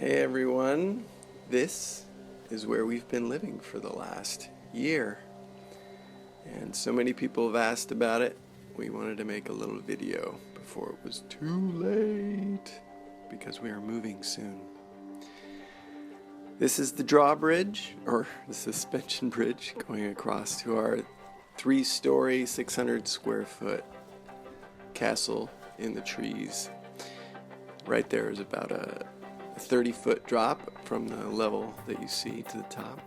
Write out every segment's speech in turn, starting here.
Hey everyone, this is where we've been living for the last year. And so many people have asked about it, we wanted to make a little video before it was too late, because we are moving soon. This is the drawbridge, or the suspension bridge, going across to our 3-story, 600 square foot castle in the trees. Right there is about a 30-foot drop from the level that you see to the top.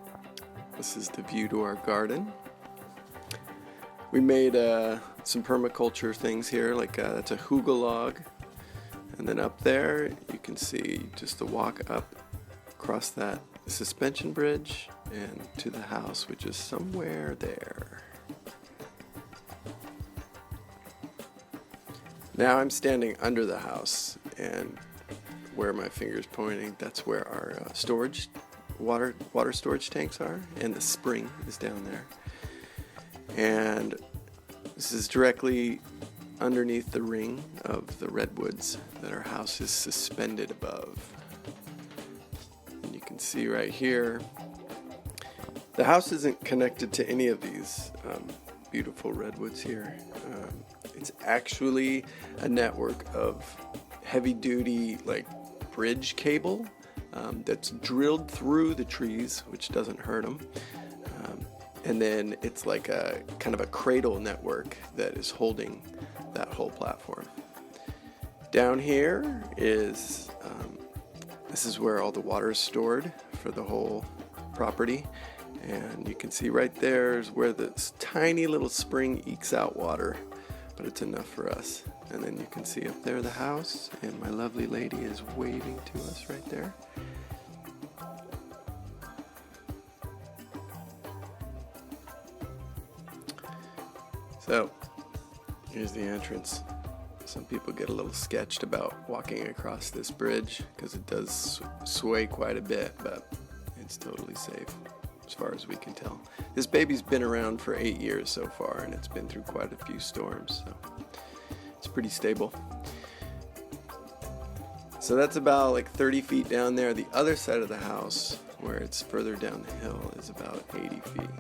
This is the view to our garden. We made some permaculture things here, like that's a hugel log. And then up there you can see just the walk up across that suspension bridge and to the house, which is somewhere there. Now I'm standing under the house, and where my finger's pointing, that's where our water storage tanks are, and the spring is down there. And this is directly underneath the ring of the redwoods that our house is suspended above. And you can see right here, the house isn't connected to any of these beautiful redwoods here. It's actually a network of heavy-duty, like, bridge cable that's drilled through the trees, which doesn't hurt them. And then it's like a kind of a cradle network that is holding that whole platform. Down here is, this is where all the water is stored for the whole property. And you can see right there is where this tiny little spring ekes out water, but it's enough for us. And then you can see up there the house, and my lovely lady is waving to us right there. So, here's the entrance. Some people get a little sketched about walking across this bridge because it does sway quite a bit, but it's totally safe as far as we can tell. This baby's been around for 8 years so far, and it's been through quite a few storms, so it's pretty stable. So that's about like 30 feet down there. The other side of the house, where it's further down the hill, is about 80 feet.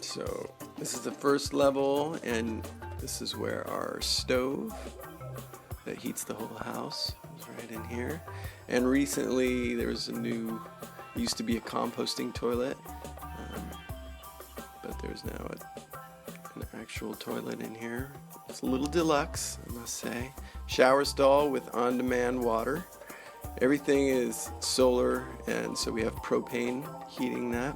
So this is the first level, and this is where our stove that heats the whole house is right in here. And recently there was used to be a composting toilet, but there's now an actual toilet in here. It's a little deluxe, I must say. Shower stall with on-demand water. Everything is solar, and so we have propane heating that.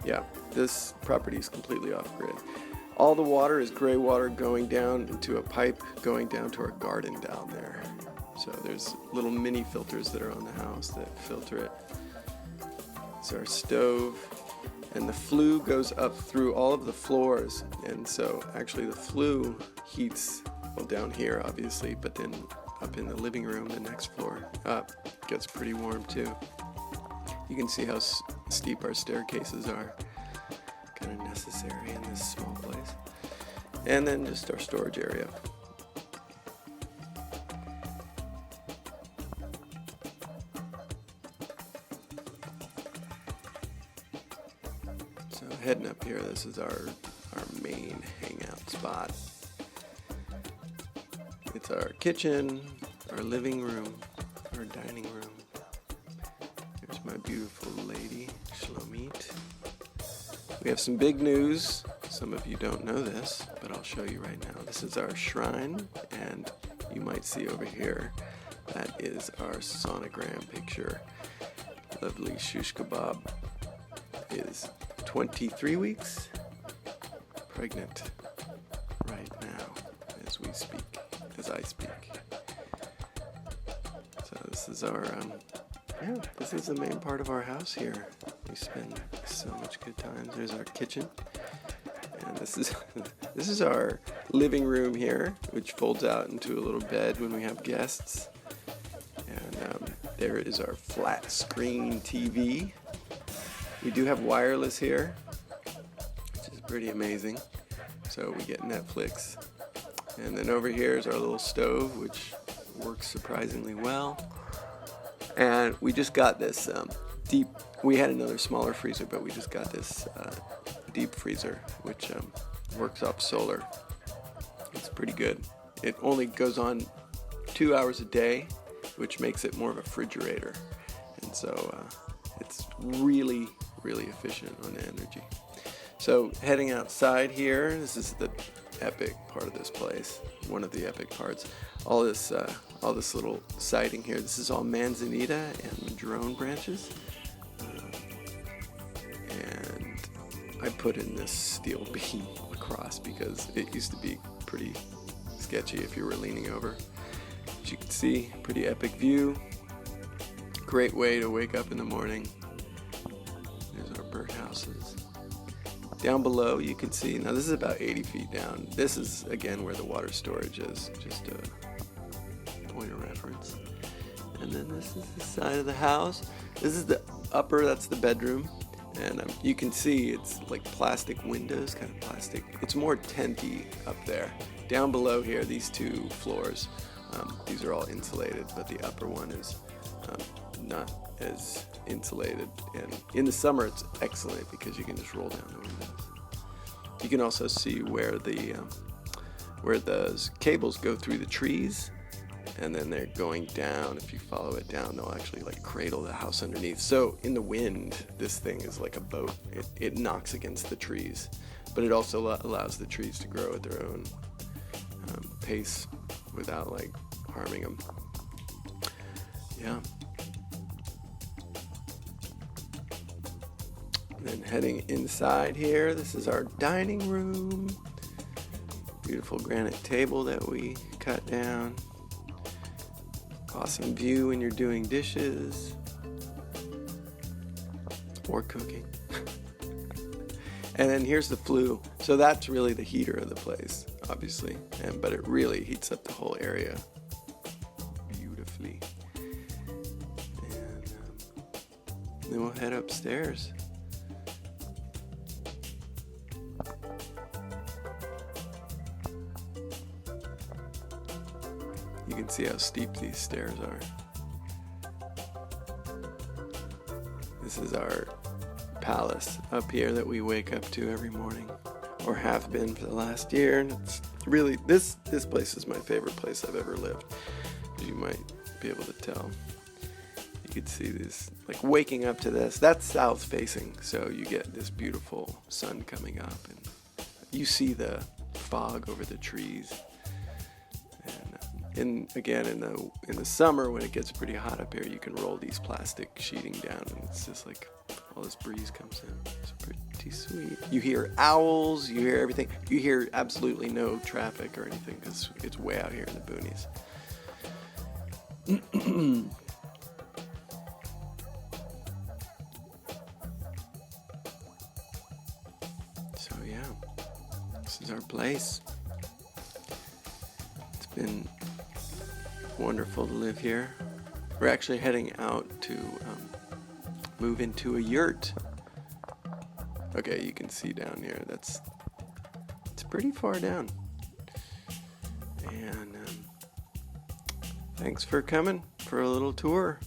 Yeah, this property is completely off-grid. All the water is gray water going down into a pipe going down to our garden down there. So there's little mini filters that are on the house that filter it. It's our stove, and the flue goes up through all of the floors, and so actually the flue heats, well, down here obviously, but then up in the living room, the next floor up, gets pretty warm too. You can see how steep our staircases are. Kind of necessary in this small place. And then just our storage area. So heading up here, this is our main hangout spot. It's our kitchen, our living room, our dining room. There's my beautiful lady, Shlomit. We have some big news. Some of you don't know this, but I'll show you right now. This is our shrine, and you might see over here, that is our sonogram picture. Lovely Shush Kebab is 23 weeks pregnant right now as we speak, as I speak. So this is our, this is the main part of our house here. We spend so much good times. There's our kitchen. And this is our living room here, which folds out into a little bed when we have guests. And there is our flat screen TV. We do have wireless here, which is pretty amazing. So we get Netflix And then over here is our little stove, which works surprisingly well. And we just got this deep, we had another smaller freezer, but we just got this deep freezer, which works off solar. It's pretty good. It only goes on 2 hours a day, which makes it more of a refrigerator. And so it's really, really efficient on the energy. So heading outside here, this is the epic part of this place, one of the epic parts. All this little siding here, this is all manzanita and madrone branches. And I put in this steel beam across because it used to be pretty sketchy if you were leaning over. As you can see, pretty epic view. Great way to wake up in the morning. There's our birdhouses. Down below you can see, now this is about 80 feet down. This is again where the water storage is, just a point of reference. And then this is the side of the house. This is the upper, that's the bedroom. And you can see it's like plastic windows, kind of plastic. It's more tenty up there. Down below here, these two floors, these are all insulated, but the upper one is not as insulated. And in the summer, it's excellent because you can just roll down the windows. You can also see where those cables go through the trees, and then they're going down. If you follow it down, they'll actually like cradle the house underneath. So in the wind, this thing is like a boat. It knocks against the trees, but it also allows the trees to grow at their own pace without like harming them. Yeah. And then heading inside here, this is our dining room. Beautiful granite table that we cut down. Awesome view when you're doing dishes or cooking. And then here's the flue. So that's really the heater of the place, obviously, but it really heats up the whole area beautifully. And then we'll head upstairs. You can see how steep these stairs are. This is our palace up here that we wake up to every morning, or have been for the last year. And it's really, this place is my favorite place I've ever lived, as you might be able to tell. You could see this, like waking up to this, that's south facing, so you get this beautiful sun coming up, and you see the fog over the trees. And again, in the summer when it gets pretty hot up here, you can roll these plastic sheeting down, and it's just like all this breeze comes in. It's pretty sweet. You hear owls, you hear everything. You hear absolutely no traffic or anything because it's way out here in the boonies. So yeah, this is our place. It's been wonderful to live here. We're actually heading out to move into a yurt. Okay, you can see down here, it's pretty far down. And thanks for coming for a little tour.